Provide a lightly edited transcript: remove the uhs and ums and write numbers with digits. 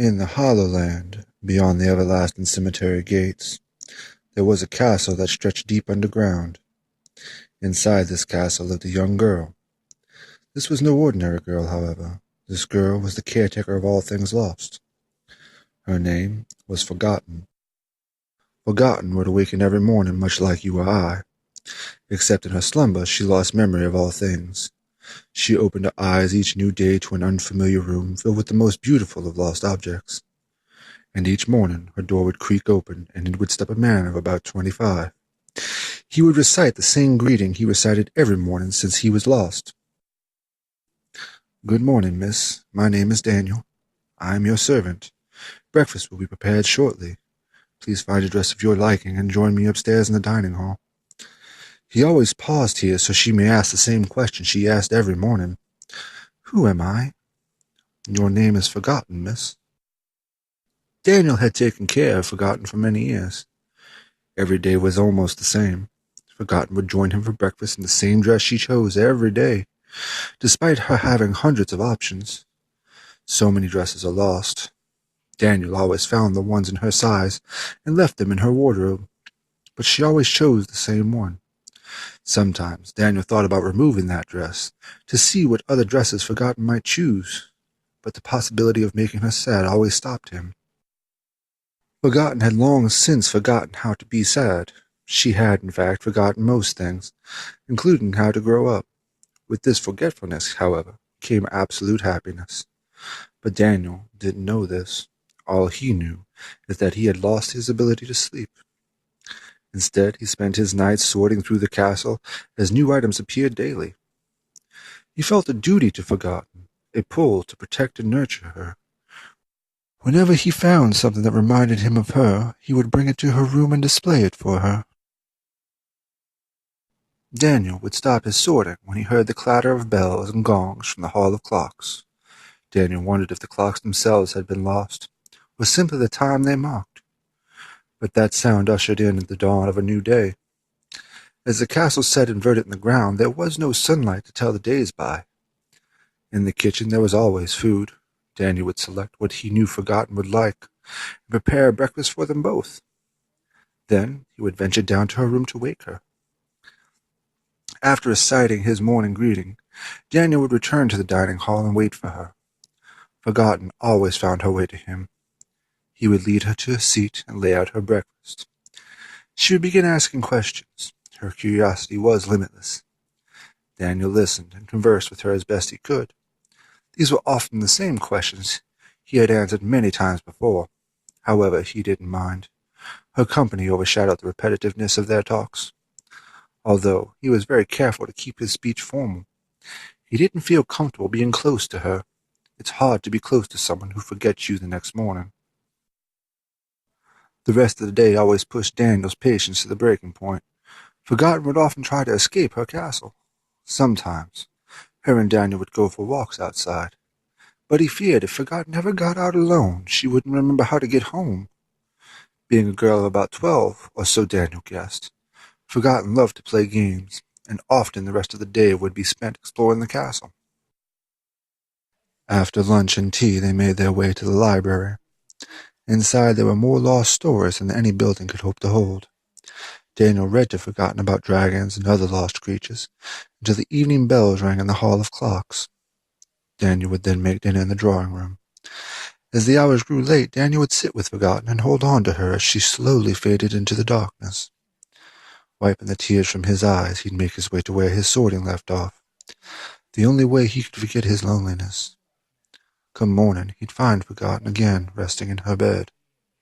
In the Hollow Land, beyond the everlasting cemetery gates, there was a castle that stretched deep underground. Inside this castle lived a young girl. This was no ordinary girl, however. This girl was the caretaker of all things lost. Her name was Forgotten. Forgotten would awaken every morning much like you or I, except in her slumber she lost memory of all things. She opened her eyes each new day to an unfamiliar room filled with the most beautiful of lost objects. And each morning her door would creak open, and in would step a man of about 25. He would recite the same greeting he recited every morning since he was lost. "Good morning, miss. My name is Daniel. I am your servant. Breakfast will be prepared shortly. Please find a dress of your liking and join me upstairs in the dining hall." He always paused here so she may ask the same question she asked every morning. "Who am I?" "Your name is Forgotten, miss." Daniel had taken care of Forgotten for many years. Every day was almost the same. Forgotten would join him for breakfast in the same dress she chose every day, despite her having hundreds of options. So many dresses are lost. Daniel always found the ones in her size and left them in her wardrobe, but she always chose the same one. Sometimes Daniel thought about removing that dress to see what other dresses Forgotten might choose, but the possibility of making her sad always stopped him. Forgotten had long since forgotten how to be sad. She had, in fact, forgotten most things, including how to grow up. With this forgetfulness, however, came absolute happiness. But Daniel didn't know this. All he knew is that he had lost his ability to sleep. Instead, he spent his nights sorting through the castle as new items appeared daily. He felt a duty to Forgotten, a pull to protect and nurture her. Whenever he found something that reminded him of her, he would bring it to her room and display it for her. Daniel would stop his sorting when he heard the clatter of bells and gongs from the hall of clocks. Daniel wondered if the clocks themselves had been lost, or simply the time they marked. But that sound ushered in the dawn of a new day. As the castle sat inverted in the ground, there was no sunlight to tell the days by. In the kitchen there was always food. Daniel would select what he knew Forgotten would like, and prepare a breakfast for them both. Then he would venture down to her room to wake her. After reciting his morning greeting, Daniel would return to the dining hall and wait for her. Forgotten always found her way to him. He would lead her to a seat and lay out her breakfast. She would begin asking questions. Her curiosity was limitless. Daniel listened and conversed with her as best he could. These were often the same questions he had answered many times before. However, he didn't mind. Her company overshadowed the repetitiveness of their talks. Although he was very careful to keep his speech formal, he didn't feel comfortable being close to her. It's hard to be close to someone who forgets you the next morning. The rest of the day always pushed Daniel's patience to the breaking point. Forgotten would often try to escape her castle. Sometimes, her and Daniel would go for walks outside, but he feared if Forgotten ever got out alone, she wouldn't remember how to get home. Being a girl of about 12, or so Daniel guessed, Forgotten loved to play games, and often the rest of the day would be spent exploring the castle. After lunch and tea, they made their way to the library. Inside there were more lost stories than any building could hope to hold. Daniel read to Forgotten about dragons and other lost creatures, until the evening bells rang in the hall of clocks. Daniel would then make dinner in the drawing room. As the hours grew late, Daniel would sit with Forgotten and hold on to her as she slowly faded into the darkness. Wiping the tears from his eyes, he'd make his way to where his sorting left off, the only way he could forget his loneliness. Come morning, he'd find Forgotten again, resting in her bed.